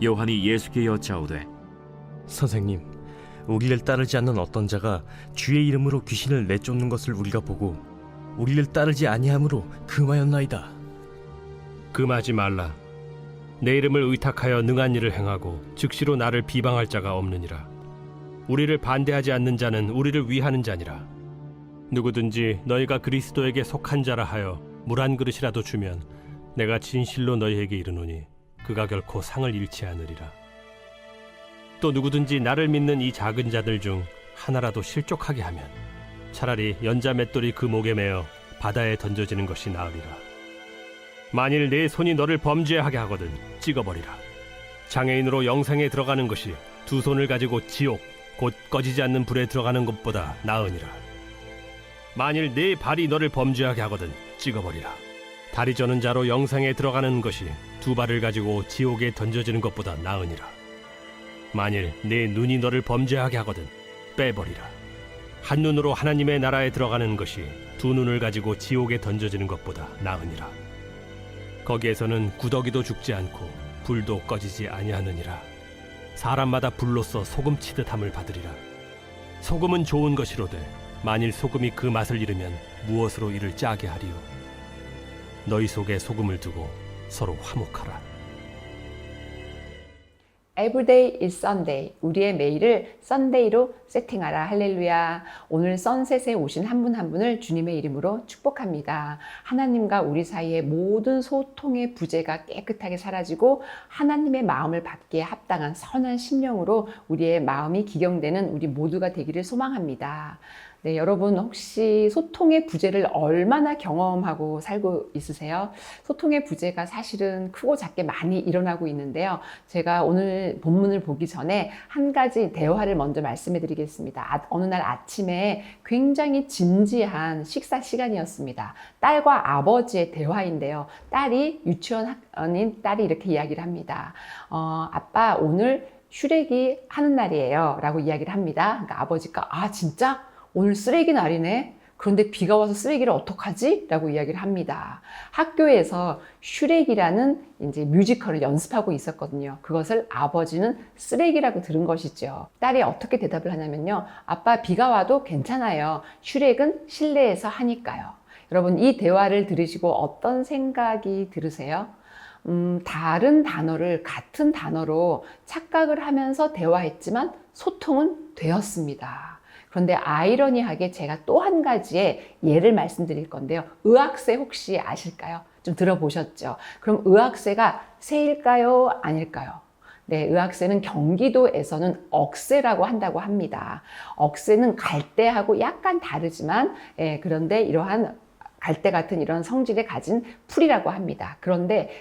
요한이 예수께 여짜오되 선생님, 우리를 따르지 않는 어떤 자가 주의 이름으로 귀신을 내쫓는 것을 우리가 보고 우리를 따르지 아니함으로 금하였나이다. 금하지 말라. 내 이름을 의탁하여 능한 일을 행하고 즉시로 나를 비방할 자가 없느니라. 우리를 반대하지 않는 자는 우리를 위하는 자니라. 누구든지 너희가 그리스도에게 속한 자라 하여 물 한 그릇이라도 주면 내가 진실로 너희에게 이르노니 그가 결코 상을 잃지 않으리라. 또 누구든지 나를 믿는 이 작은 자들 중 하나라도 실족하게 하면 차라리 연자 맷돌이 그 목에 매어 바다에 던져지는 것이 나으리라. 만일 내 손이 너를 범죄하게 하거든 찍어버리라. 장애인으로 영생에 들어가는 것이 두 손을 가지고 지옥 곧 꺼지지 않는 불에 들어가는 것보다 나으니라. 만일 내 발이 너를 범죄하게 하거든 찍어버리라. 다리 저는 자로 영생에 들어가는 것이 두 발을 가지고 지옥에 던져지는 것보다 나으니라. 만일 내 눈이 너를 범죄하게 하거든 빼버리라. 한 눈으로 하나님의 나라에 들어가는 것이 두 눈을 가지고 지옥에 던져지는 것보다 나으니라. 거기에서는 구더기도 죽지 않고 불도 꺼지지 아니하느니라. 사람마다 불로써 소금 치듯함을 받으리라. 소금은 좋은 것이로되 만일 소금이 그 맛을 잃으면 무엇으로 이를 짜게 하리요. 너희 속에 소금을 두고 서로 화목하라. Everyday is Sunday. 우리의 매일을 썬데이로 세팅하라. 할렐루야. 오늘 선셋에 오신 한 분 한 분을 주님의 이름으로 축복합니다. 하나님과 우리 사이의 모든 소통의 부재가 깨끗하게 사라지고 하나님의 마음을 받기에 합당한 선한 심령으로 우리의 마음이 기경되는 우리 모두가 되기를 소망합니다. 네, 여러분 혹시 소통의 부재를 얼마나 경험하고 살고 있으세요? 소통의 부재가 사실은 크고 작게 많이 일어나고 있는데요. 제가 오늘 본문을 보기 전에 한 가지 대화를 먼저 말씀해 드리겠습니다. 어느 날 아침에 굉장히 진지한 식사 시간이었습니다. 딸과 아버지의 대화인데요. 딸이 유치원인 딸이 이렇게 이야기를 합니다. 아빠 오늘 슈렉이 하는 날이에요 라고 이야기를 합니다. 그러니까 아버지가 아 진짜? 오늘 쓰레기 날이네? 그런데 비가 와서 쓰레기를 어떡하지? 라고 이야기를 합니다. 학교에서 슈렉이라는 이제 뮤지컬을 연습하고 있었거든요. 그것을 아버지는 쓰레기라고 들은 것이죠. 딸이 어떻게 대답을 하냐면요. 아빠 비가 와도 괜찮아요. 슈렉은 실내에서 하니까요. 여러분 이 대화를 들으시고 어떤 생각이 들으세요? 다른 단어를 같은 단어로 착각을 하면서 대화했지만 소통은 되었습니다. 그런데 아이러니하게 제가 또 한 가지의 예를 말씀드릴 건데요. 의학새 혹시 아실까요? 좀 들어보셨죠? 그럼 의학새가 새일까요? 아닐까요? 네, 의학새는 경기도에서는 억새라고 한다고 합니다. 억새는 갈대하고 약간 다르지만 그런데 이러한 갈대 같은 이런 성질을 가진 풀이라고 합니다. 그런데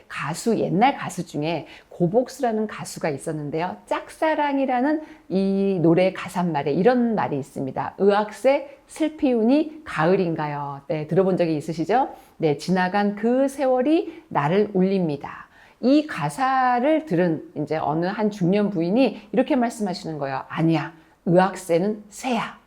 옛날 가수 중에 고복수라는 가수가 있었는데요. 짝사랑이라는 이 노래 가사말에 이런 말이 있습니다. 의학새 슬피우니 가을인가요? 네, 들어본 적이 있으시죠? 네, 지나간 그 세월이 나를 울립니다. 이 가사를 들은 이제 어느 한 중년 부인이 이렇게 말씀하시는 거예요. 아니야, 의학새는 새야.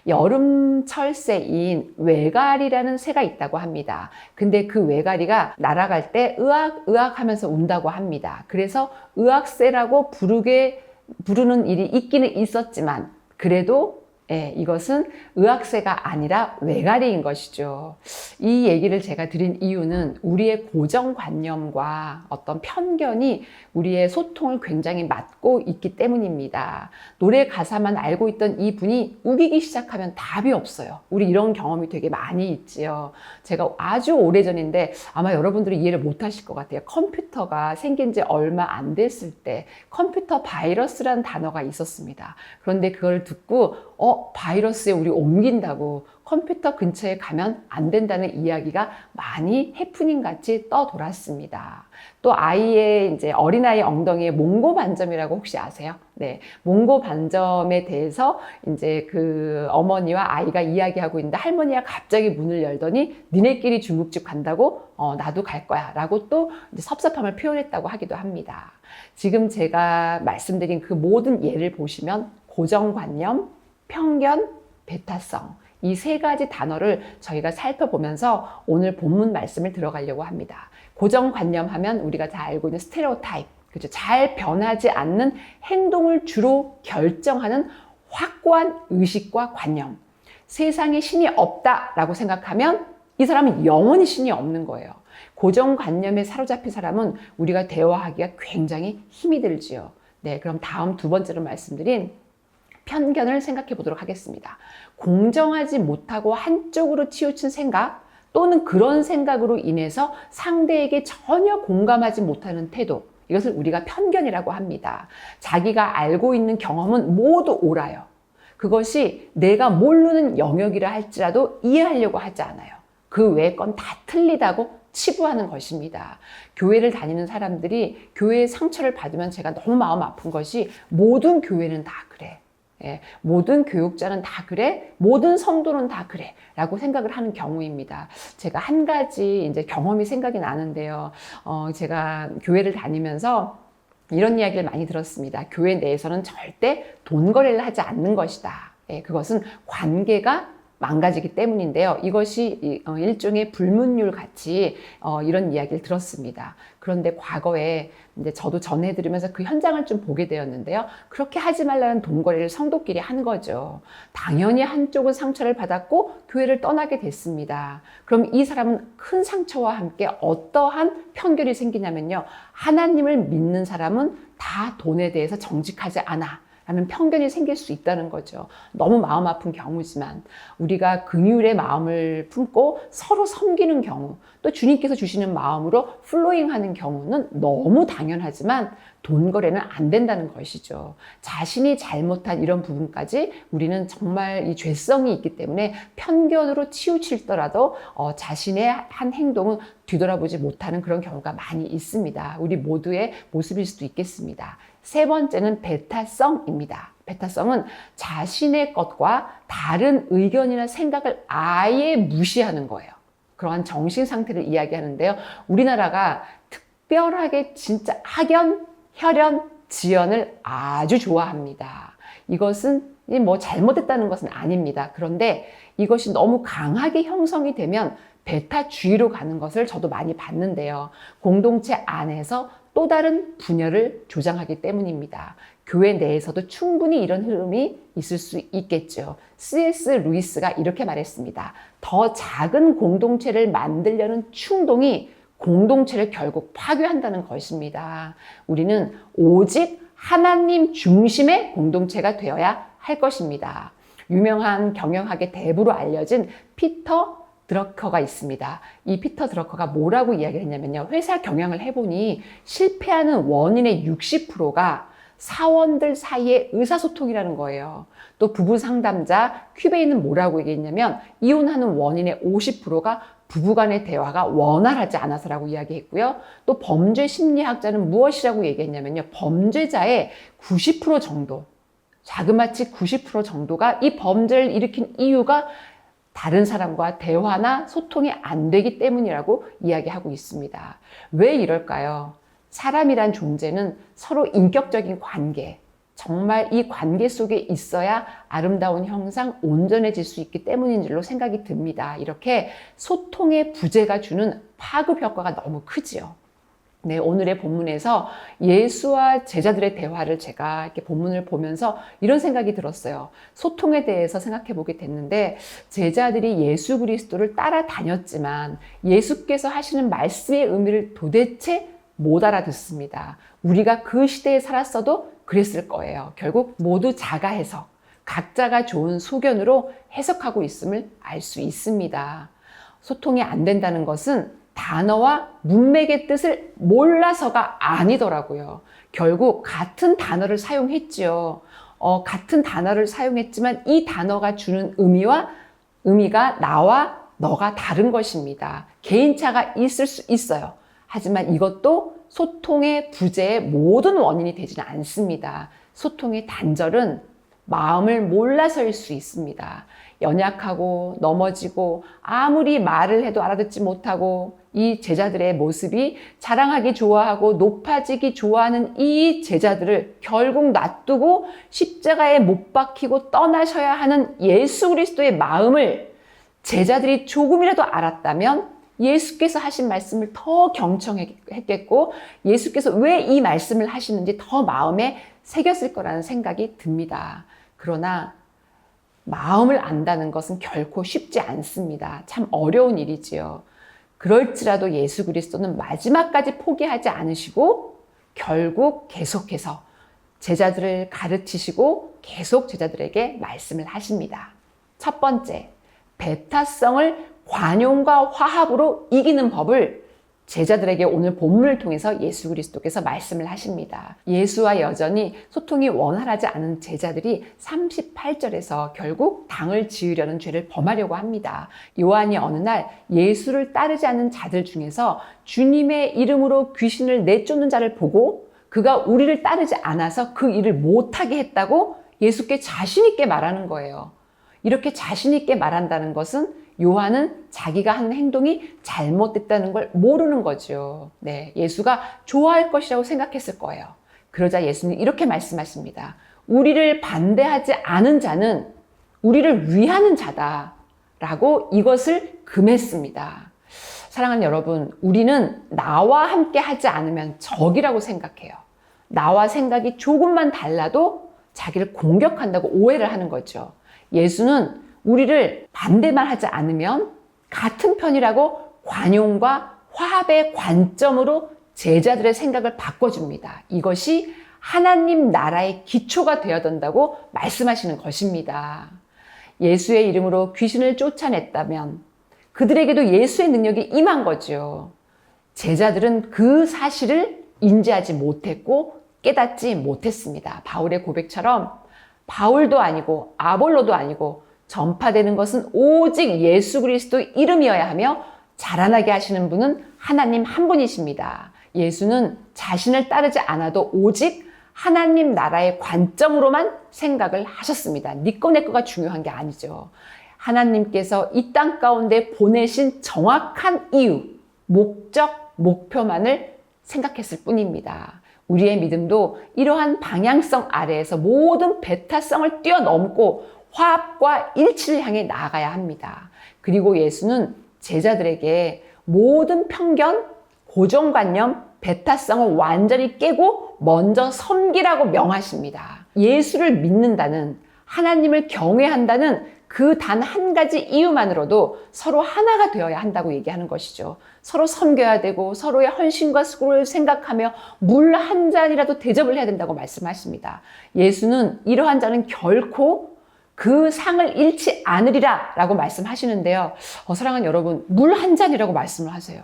여름철 새인 외가리라는 새가 있다고 합니다. 근데 그 외가리가 날아갈 때 으악 하면서 운다고 합니다. 그래서 의학새라고 부르는 일이 있기는 있었지만 그래도 이것은 의학새가 아니라 외가리인 것이죠. 이 얘기를 제가 드린 이유는 우리의 고정관념과 어떤 편견이 우리의 소통을 굉장히 막고 있기 때문입니다. 노래 가사만 알고 있던 이 분이 우기기 시작하면 답이 없어요. 우리 이런 경험이 되게 많이 있지요. 제가 아주 오래전인데 아마 여러분들이 이해를 못 하실 것 같아요. 컴퓨터가 생긴 지 얼마 안 됐을 때 컴퓨터 바이러스라는 단어가 있었습니다. 그런데 그걸 듣고 바이러스에 우리 옮긴다고 컴퓨터 근처에 가면 안 된다는 이야기가 많이 해프닝 같이 떠돌았습니다. 또 아이의 이제 어린아이 엉덩이에 몽고 반점이라고 혹시 아세요? 네. 몽고 반점에 대해서 이제 그 어머니와 아이가 이야기하고 있는데 할머니가 갑자기 문을 열더니 니네끼리 중국집 간다고? 나도 갈 거야. 라고 또 이제 섭섭함을 표현했다고 하기도 합니다. 지금 제가 말씀드린 그 모든 예를 보시면 고정관념, 편견, 배타성 이 세 가지 단어를 저희가 살펴보면서 오늘 본문 말씀을 들어가려고 합니다. 고정관념 하면 우리가 다 알고 있는 스테레오타입 그렇죠. 잘 변하지 않는 행동을 주로 결정하는 확고한 의식과 관념. 세상에 신이 없다라고 생각하면 이 사람은 영원히 신이 없는 거예요. 고정관념에 사로잡힌 사람은 우리가 대화하기가 굉장히 힘이 들지요. 네, 그럼 다음 두 번째로 말씀드린 편견을 생각해 보도록 하겠습니다. 공정하지 못하고 한쪽으로 치우친 생각 또는 그런 생각으로 인해서 상대에게 전혀 공감하지 못하는 태도, 이것을 우리가 편견이라고 합니다. 자기가 알고 있는 경험은 모두 옳아요. 그것이 내가 모르는 영역이라 할지라도 이해하려고 하지 않아요. 그 외의 건 다 틀리다고 치부하는 것입니다. 교회를 다니는 사람들이 교회의 상처를 받으면 제가 너무 마음 아픈 것이 모든 교회는 다 그래. 예, 모든 교육자는 다 그래. 모든 성도는 다 그래. 라고 생각을 하는 경우입니다. 제가 한 가지 이제 경험이 생각이 나는데요. 제가 교회를 다니면서 이런 이야기를 많이 들었습니다. 교회 내에서는 절대 돈 거래를 하지 않는 것이다. 예, 그것은 관계가 망가지기 때문인데요. 이것이 일종의 불문율 같이 이런 이야기를 들었습니다. 그런데 과거에 이제 저도 전해드리면서 그 현장을 좀 보게 되었는데요. 그렇게 하지 말라는 돈거래를 성도끼리 한 거죠. 당연히 한쪽은 상처를 받았고 교회를 떠나게 됐습니다. 그럼 이 사람은 큰 상처와 함께 어떠한 편견이 생기냐면요. 하나님을 믿는 사람은 다 돈에 대해서 정직하지 않아 라는 편견이 생길 수 있다는 거죠. 너무 마음 아픈 경우지만 우리가 긍휼의 마음을 품고 서로 섬기는 경우, 또 주님께서 주시는 마음으로 플로잉하는 경우는 너무 당연하지만 돈 거래는 안 된다는 것이죠. 자신이 잘못한 이런 부분까지 우리는 정말 이 죄성이 있기 때문에 편견으로 치우치더라도 자신의 한 행동은 뒤돌아보지 못하는 그런 경우가 많이 있습니다. 우리 모두의 모습일 수도 있겠습니다. 세 번째는 배타성입니다. 배타성은 자신의 것과 다른 의견이나 생각을 아예 무시하는 거예요. 그러한 정신 상태를 이야기하는데요. 우리나라가 특별하게 진짜 학연, 혈연, 지연을 아주 좋아합니다. 이것은 뭐 잘못했다는 것은 아닙니다. 그런데 이것이 너무 강하게 형성이 되면 배타주의로 가는 것을 저도 많이 봤는데요. 공동체 안에서 또 다른 분열을 조장하기 때문입니다. 교회 내에서도 충분히 이런 흐름이 있을 수 있겠죠. C.S. 루이스가 이렇게 말했습니다. 더 작은 공동체를 만들려는 충동이 공동체를 결국 파괴한다는 것입니다. 우리는 오직 하나님 중심의 공동체가 되어야 할 것입니다. 유명한 경영학의 대부로 알려진 피터 드러커가 있습니다. 이 피터 드러커가 뭐라고 이야기를 했냐면요. 회사 경영을 해보니 실패하는 원인의 60%가 사원들 사이의 의사소통이라는 거예요. 또 부부 상담자 큐베이는 뭐라고 얘기했냐면 이혼하는 원인의 50%가 부부간의 대화가 원활하지 않아서라고 이야기했고요. 또 범죄 심리학자는 무엇이라고 얘기했냐면요. 범죄자의 90% 정도, 자그마치 90% 정도가 이 범죄를 일으킨 이유가 다른 사람과 대화나 소통이 안 되기 때문이라고 이야기하고 있습니다. 왜 이럴까요? 사람이란 존재는 서로 인격적인 관계, 정말 이 관계 속에 있어야 아름다운 형상, 온전해질 수 있기 때문인 줄로 생각이 듭니다. 이렇게 소통의 부재가 주는 파급 효과가 너무 크지요. 네, 오늘의 본문에서 예수와 제자들의 대화를 제가 이렇게 본문을 보면서 이런 생각이 들었어요. 소통에 대해서 생각해 보게 됐는데 제자들이 예수 그리스도를 따라다녔지만 예수께서 하시는 말씀의 의미를 도대체 못 알아듣습니다. 우리가 그 시대에 살았어도 그랬을 거예요. 결국 모두 자가해석, 각자가 좋은 소견으로 해석하고 있음을 알 수 있습니다. 소통이 안 된다는 것은 단어와 문맥의 뜻을 몰라서가 아니더라고요. 결국 같은 단어를 사용했지요. 같은 단어를 사용했지만 이 단어가 주는 의미가 나와 너가 다른 것입니다. 개인차가 있을 수 있어요. 하지만 이것도 소통의 부재의 모든 원인이 되지는 않습니다. 소통의 단절은 마음을 몰라서일 수 있습니다. 연약하고 넘어지고 아무리 말을 해도 알아듣지 못하고 이 제자들의 모습이 자랑하기 좋아하고 높아지기 좋아하는 이 제자들을 결국 놔두고 십자가에 못 박히고 떠나셔야 하는 예수 그리스도의 마음을 제자들이 조금이라도 알았다면 예수께서 하신 말씀을 더 경청했겠고 예수께서 왜 이 말씀을 하시는지 더 마음에 새겼을 거라는 생각이 듭니다. 그러나 마음을 안다는 것은 결코 쉽지 않습니다. 참 어려운 일이지요. 그럴지라도 예수 그리스도는 마지막까지 포기하지 않으시고 결국 계속해서 제자들을 가르치시고 계속 제자들에게 말씀을 하십니다. 첫 번째, 배타성을 관용과 화합으로 이기는 법을 제자들에게 오늘 본문을 통해서 예수 그리스도께서 말씀을 하십니다. 예수와 여전히 소통이 원활하지 않은 제자들이 38절에서 결국 당을 지으려는 죄를 범하려고 합니다. 요한이 어느 날 예수를 따르지 않는 자들 중에서 주님의 이름으로 귀신을 내쫓는 자를 보고 그가 우리를 따르지 않아서 그 일을 못하게 했다고 예수께 자신 있게 말하는 거예요. 이렇게 자신 있게 말한다는 것은 요한은 자기가 하는 행동이 잘못됐다는 걸 모르는 거죠. 네, 예수가 좋아할 것이라고 생각했을 거예요. 그러자 예수는 이렇게 말씀하십니다. 우리를 반대하지 않은 자는 우리를 위하는 자다라고 이것을 금했습니다. 사랑하는 여러분, 우리는 나와 함께 하지 않으면 적이라고 생각해요. 나와 생각이 조금만 달라도 자기를 공격한다고 오해를 하는 거죠. 예수는 우리를 반대만 하지 않으면 같은 편이라고 관용과 화합의 관점으로 제자들의 생각을 바꿔줍니다. 이것이 하나님 나라의 기초가 되어야 된다고 말씀하시는 것입니다. 예수의 이름으로 귀신을 쫓아냈다면 그들에게도 예수의 능력이 임한 거죠. 제자들은 그 사실을 인지하지 못했고 깨닫지 못했습니다. 바울의 고백처럼 바울도 아니고 아볼로도 아니고 전파되는 것은 오직 예수 그리스도 이름이어야 하며 자라나게 하시는 분은 하나님 한 분이십니다. 예수는 자신을 따르지 않아도 오직 하나님 나라의 관점으로만 생각을 하셨습니다. 니꺼 내꺼가 중요한 게 아니죠. 하나님께서 이 땅 가운데 보내신 정확한 이유, 목적, 목표만을 생각했을 뿐입니다. 우리의 믿음도 이러한 방향성 아래에서 모든 배타성을 뛰어넘고 화합과 일치를 향해 나아가야 합니다. 그리고 예수는 제자들에게 모든 편견, 고정관념, 배타성을 완전히 깨고 먼저 섬기라고 명하십니다. 예수를 믿는다는, 하나님을 경외한다는 그 단 한 가지 이유만으로도 서로 하나가 되어야 한다고 얘기하는 것이죠. 서로 섬겨야 되고 서로의 헌신과 수고를 생각하며 물 한 잔이라도 대접을 해야 된다고 말씀하십니다. 예수는 이러한 자는 결코 그 상을 잃지 않으리라 라고 말씀하시는데요. 사랑하는 여러분, 물 한 잔이라고 말씀을 하세요.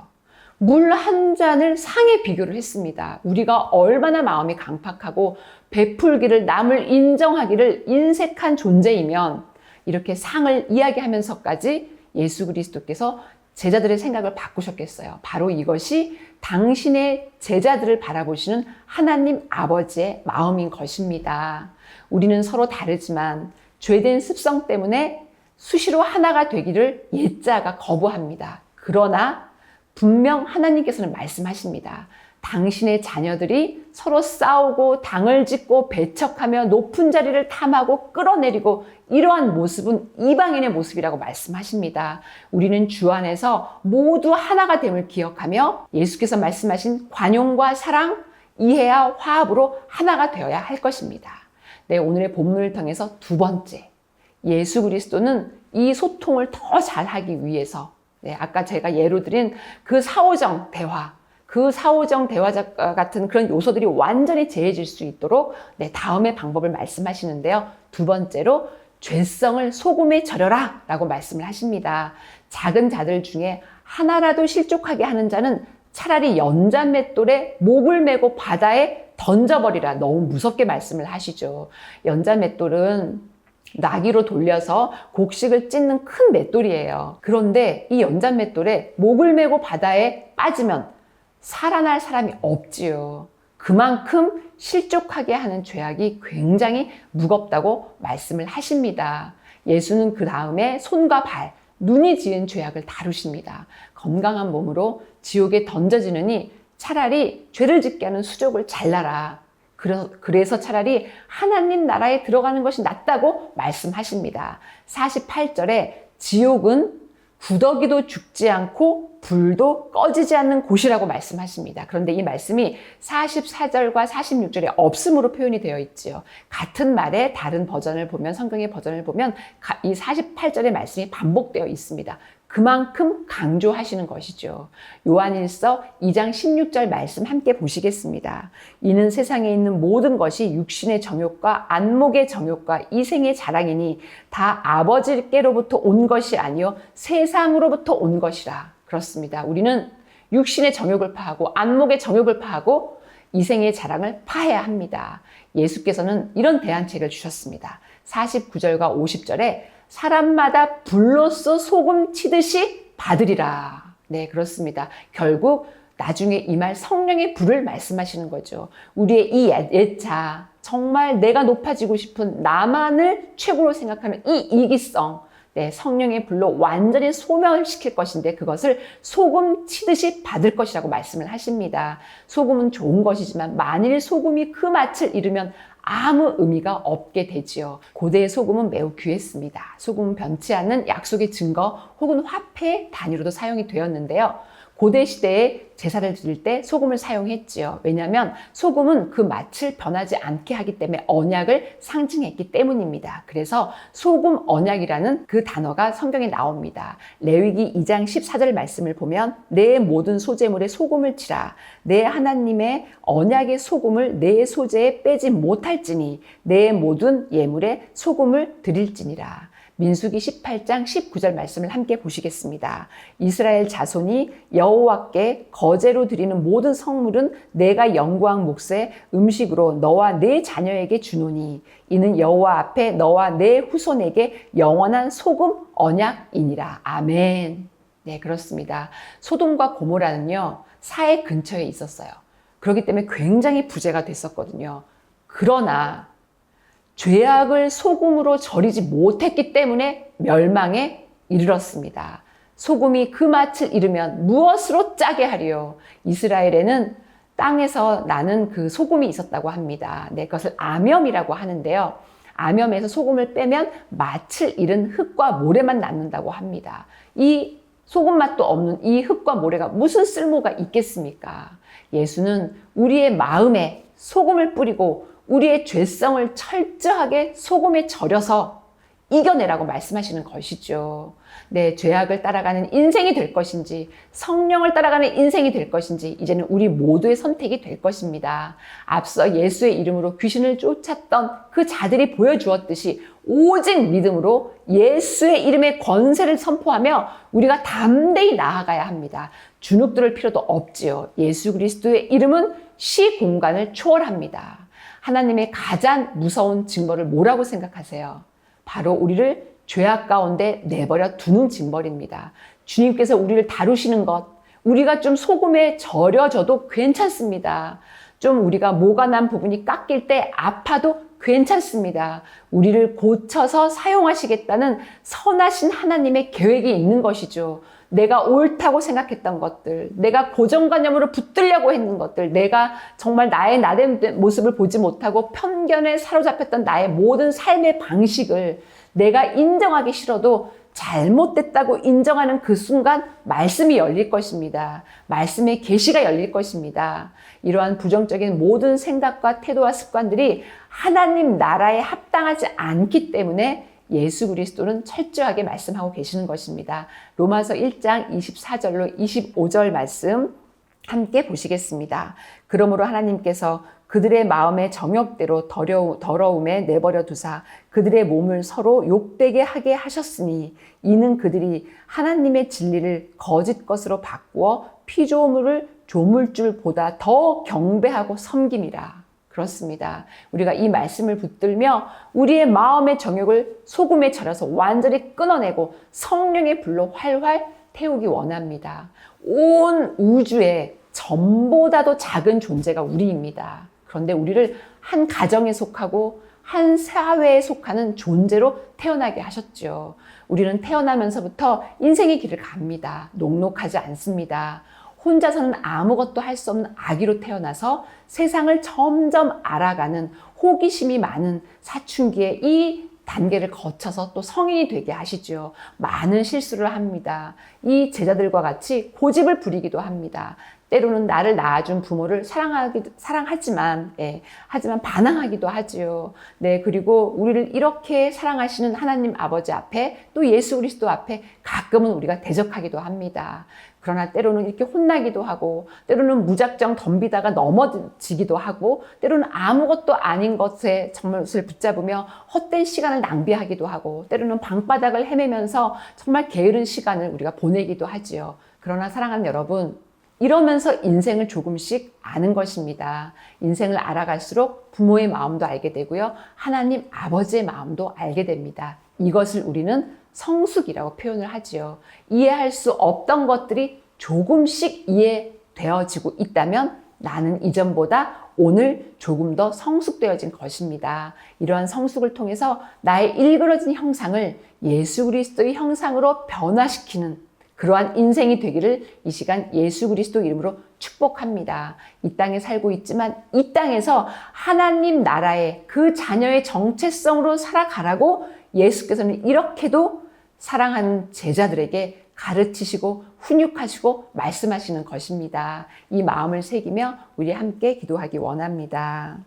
물 한 잔을 상에 비교를 했습니다. 우리가 얼마나 마음이 강팍하고 베풀기를, 남을 인정하기를 인색한 존재이면 이렇게 상을 이야기하면서까지 예수 그리스도께서 제자들의 생각을 바꾸셨겠어요. 바로 이것이 당신의 제자들을 바라보시는 하나님 아버지의 마음인 것입니다. 우리는 서로 다르지만 죄된 습성 때문에 수시로 하나가 되기를 옛자가 거부합니다. 그러나 분명 하나님께서는 말씀하십니다. 당신의 자녀들이 서로 싸우고 당을 짓고 배척하며 높은 자리를 탐하고 끌어내리고 이러한 모습은 이방인의 모습이라고 말씀하십니다. 우리는 주 안에서 모두 하나가 됨을 기억하며 예수께서 말씀하신 관용과 사랑, 이해와 화합으로 하나가 되어야 할 것입니다. 네, 오늘의 본문을 통해서 두 번째, 예수 그리스도는 이 소통을 더 잘하기 위해서 아까 제가 예로 드린 그 사오정 대화, 그 사오정 대화 같은 그런 요소들이 완전히 제해질 수 있도록 다음의 방법을 말씀하시는데요. 두 번째로 죄성을 소금에 절여라 라고 말씀을 하십니다. 작은 자들 중에 하나라도 실족하게 하는 자는 차라리 연자맷돌에 목을 메고 바다에 던져버리라. 너무 무섭게 말씀을 하시죠. 연자맷돌은 나귀로 돌려서 곡식을 찢는 큰 맷돌이에요. 그런데 이 연자맷돌에 목을 메고 바다에 빠지면 살아날 사람이 없지요. 그만큼 실족하게 하는 죄악이 굉장히 무겁다고 말씀을 하십니다. 예수는 그 다음에 손과 발, 눈이 지은 죄악을 다루십니다. 건강한 몸으로 지옥에 던져지느니 차라리 죄를 짓게 하는 수족을 잘라라. 그래서 차라리 하나님 나라에 들어가는 것이 낫다고 말씀하십니다. 48절에 지옥은 구더기도 죽지 않고 불도 꺼지지 않는 곳이라고 말씀하십니다. 그런데 이 말씀이 44절과 46절에 없음으로 표현이 되어 있지요. 같은 말에 다른 버전을 보면, 성경의 버전을 보면 이 48절의 말씀이 반복되어 있습니다. 그만큼 강조하시는 것이죠. 요한일서 2장 16절 말씀 함께 보시겠습니다. 이는 세상에 있는 모든 것이 육신의 정욕과 안목의 정욕과 이생의 자랑이니 다 아버지께로부터 온 것이 아니요 세상으로부터 온 것이라. 그렇습니다. 우리는 육신의 정욕을 파하고 안목의 정욕을 파하고 이생의 자랑을 파해야 합니다. 예수께서는 이런 대안책을 주셨습니다. 49절과 50절에 사람마다 불로써 소금 치듯이 받으리라. 네, 그렇습니다. 결국 나중에 임할 성령의 불을 말씀하시는 거죠. 우리의 이 예차, 정말 내가 높아지고 싶은 나만을 최고로 생각하는 이 이기성, 네, 성령의 불로 완전히 소멸시킬 것인데 그것을 소금 치듯이 받을 것이라고 말씀을 하십니다. 소금은 좋은 것이지만 만일 소금이 그 맛을 잃으면 아무 의미가 없게 되지요. 고대의 소금은 매우 귀했습니다. 소금은 변치 않는 약속의 증거 혹은 화폐 단위로도 사용이 되었는데요. 고대 시대에 제사를 드릴 때 소금을 사용했지요. 왜냐하면 소금은 그 맛을 변하지 않게 하기 때문에 언약을 상징했기 때문입니다. 그래서 소금 언약이라는 그 단어가 성경에 나옵니다. 레위기 2장 14절 말씀을 보면 내 모든 소재물에 소금을 치라. 내 하나님의 언약의 소금을 내 소재에 빼지 못할지니 내 모든 예물에 소금을 드릴지니라. 민수기 18장 19절 말씀을 함께 보시겠습니다. 이스라엘 자손이 여호와께 거제로 드리는 모든 성물은 내가 영광 몫의 음식으로 너와 네 자녀에게 주노니 이는 여호와 앞에 너와 내 후손에게 영원한 소금 언약이니라. 아멘. 네, 그렇습니다. 소돔과 고모라는요, 사해 근처에 있었어요. 그렇기 때문에 굉장히 부재가 됐었거든요. 그러나 죄악을 소금으로 절이지 못했기 때문에 멸망에 이르렀습니다. 소금이 그 맛을 잃으면 무엇으로 짜게 하리요? 이스라엘에는 땅에서 나는 그 소금이 있었다고 합니다. 네, 그것을 아뼘이라고 하는데요. 아뼘에서 소금을 빼면 맛을 잃은 흙과 모래만 남는다고 합니다. 이 소금 맛도 없는 이 흙과 모래가 무슨 쓸모가 있겠습니까? 예수는 우리의 마음에 소금을 뿌리고 우리의 죄성을 철저하게 소금에 절여서 이겨내라고 말씀하시는 것이죠. 네, 죄악을 따라가는 인생이 될 것인지 성령을 따라가는 인생이 될 것인지 이제는 우리 모두의 선택이 될 것입니다. 앞서 예수의 이름으로 귀신을 쫓았던 그 자들이 보여주었듯이 오직 믿음으로 예수의 이름의 권세를 선포하며 우리가 담대히 나아가야 합니다. 주눅 들을 필요도 없지요. 예수 그리스도의 이름은 시공간을 초월합니다. 하나님의 가장 무서운 징벌을 뭐라고 생각하세요? 바로 우리를 죄악 가운데 내버려 두는 징벌입니다. 주님께서 우리를 다루시는 것, 우리가 좀 소금에 절여져도 괜찮습니다. 좀 우리가 모가 난 부분이 깎일 때 아파도 괜찮습니다. 우리를 고쳐서 사용하시겠다는 선하신 하나님의 계획이 있는 것이죠. 내가 옳다고 생각했던 것들, 내가 고정관념으로 붙들려고 했는 것들, 내가 정말 나의 나된 모습을 보지 못하고 편견에 사로잡혔던 나의 모든 삶의 방식을 내가 인정하기 싫어도 잘못됐다고 인정하는 그 순간 말씀이 열릴 것입니다. 말씀의 계시가 열릴 것입니다. 이러한 부정적인 모든 생각과 태도와 습관들이 하나님 나라에 합당하지 않기 때문에 예수 그리스도는 철저하게 말씀하고 계시는 것입니다. 로마서 1장 24절로 25절 말씀 함께 보시겠습니다. 그러므로 하나님께서 그들의 마음의 정욕대로 더러움에 내버려 두사 그들의 몸을 서로 욕되게 하게 하셨으니 이는 그들이 하나님의 진리를 거짓 것으로 바꾸어 피조물을 조물줄보다 더 경배하고 섬김이라. 그렇습니다. 우리가 이 말씀을 붙들며 우리의 마음의 정욕을 소금에 절여서 완전히 끊어내고 성령의 불로 활활 태우기 원합니다. 온 우주에 전보다도 작은 존재가 우리입니다. 그런데 우리를 한 가정에 속하고 한 사회에 속하는 존재로 태어나게 하셨죠. 우리는 태어나면서부터 인생의 길을 갑니다. 녹록하지 않습니다. 혼자서는 아무것도 할 수 없는 아기로 태어나서 세상을 점점 알아가는 호기심이 많은 사춘기의 이 단계를 거쳐서 또 성인이 되게 하시죠. 많은 실수를 합니다. 이 제자들과 같이 고집을 부리기도 합니다. 때로는 나를 낳아준 부모를 사랑하지만, 하지만 반항하기도 하지요. 네, 그리고 우리를 이렇게 사랑하시는 하나님 아버지 앞에 또 예수 그리스도 앞에 가끔은 우리가 대적하기도 합니다. 그러나 때로는 이렇게 혼나기도 하고, 때로는 무작정 덤비다가 넘어지기도 하고, 때로는 아무것도 아닌 것에 정말을 붙잡으며 헛된 시간을 낭비하기도 하고, 때로는 방바닥을 헤매면서 정말 게으른 시간을 우리가 보내기도 하지요. 그러나 사랑하는 여러분, 이러면서 인생을 조금씩 아는 것입니다. 인생을 알아갈수록 부모의 마음도 알게 되고요. 하나님 아버지의 마음도 알게 됩니다. 이것을 우리는 성숙이라고 표현을 하지요. 이해할 수 없던 것들이 조금씩 이해되어지고 있다면 나는 이전보다 오늘 조금 더 성숙되어진 것입니다. 이러한 성숙을 통해서 나의 일그러진 형상을 예수 그리스도의 형상으로 변화시키는 그러한 인생이 되기를 이 시간 예수 그리스도 이름으로 축복합니다. 이 땅에 살고 있지만 이 땅에서 하나님 나라의 그 자녀의 정체성으로 살아가라고 예수께서는 이렇게도 사랑하는 제자들에게 가르치시고 훈육하시고 말씀하시는 것입니다. 이 마음을 새기며 우리 함께 기도하기 원합니다.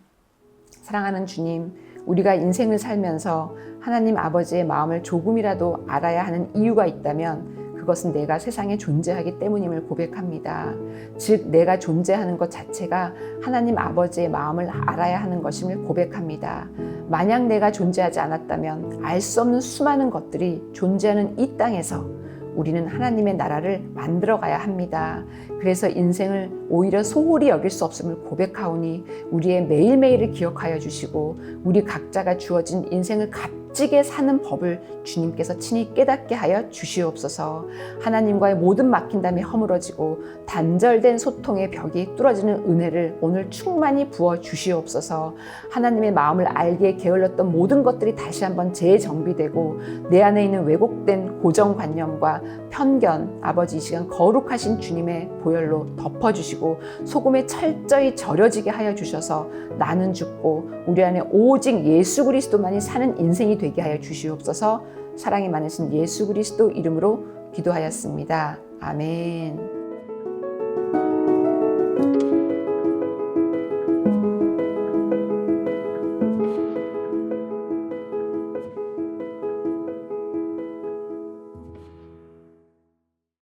사랑하는 주님, 우리가 인생을 살면서 하나님 아버지의 마음을 조금이라도 알아야 하는 이유가 있다면 그것은 내가 세상에 존재하기 때문임을 고백합니다. 즉 내가 존재하는 것 자체가 하나님 아버지의 마음을 알아야 하는 것임을 고백합니다. 만약 내가 존재하지 않았다면 알 수 없는 수많은 것들이 존재하는 이 땅에서 우리는 하나님의 나라를 만들어 가야 합니다. 그래서 인생을 오히려 소홀히 여길 수 없음을 고백하오니 우리의 매일매일을 기억하여 주시고 우리 각자가 주어진 인생을 값지게 사는 법을 주님께서 친히 깨닫게 하여 주시옵소서. 하나님과의 모든 막힌담이 허물어지고 단절된 소통의 벽이 뚫어지는 은혜를 오늘 충만히 부어 주시옵소서. 하나님의 마음을 알기에 게을렀던 모든 것들이 다시 한번 재정비되고 내 안에 있는 왜곡된 고정관념과 편견, 아버지 이 시간 거룩하신 주님의 보혈로 덮어주시고 소금에 철저히 절여지게 하여 주셔서 나는 죽고 우리 안에 오직 예수 그리스도만이 사는 인생이 되게 하여 주시옵소서. 사랑이 많으신 예수 그리스도 이름으로 기도하였습니다. 아멘.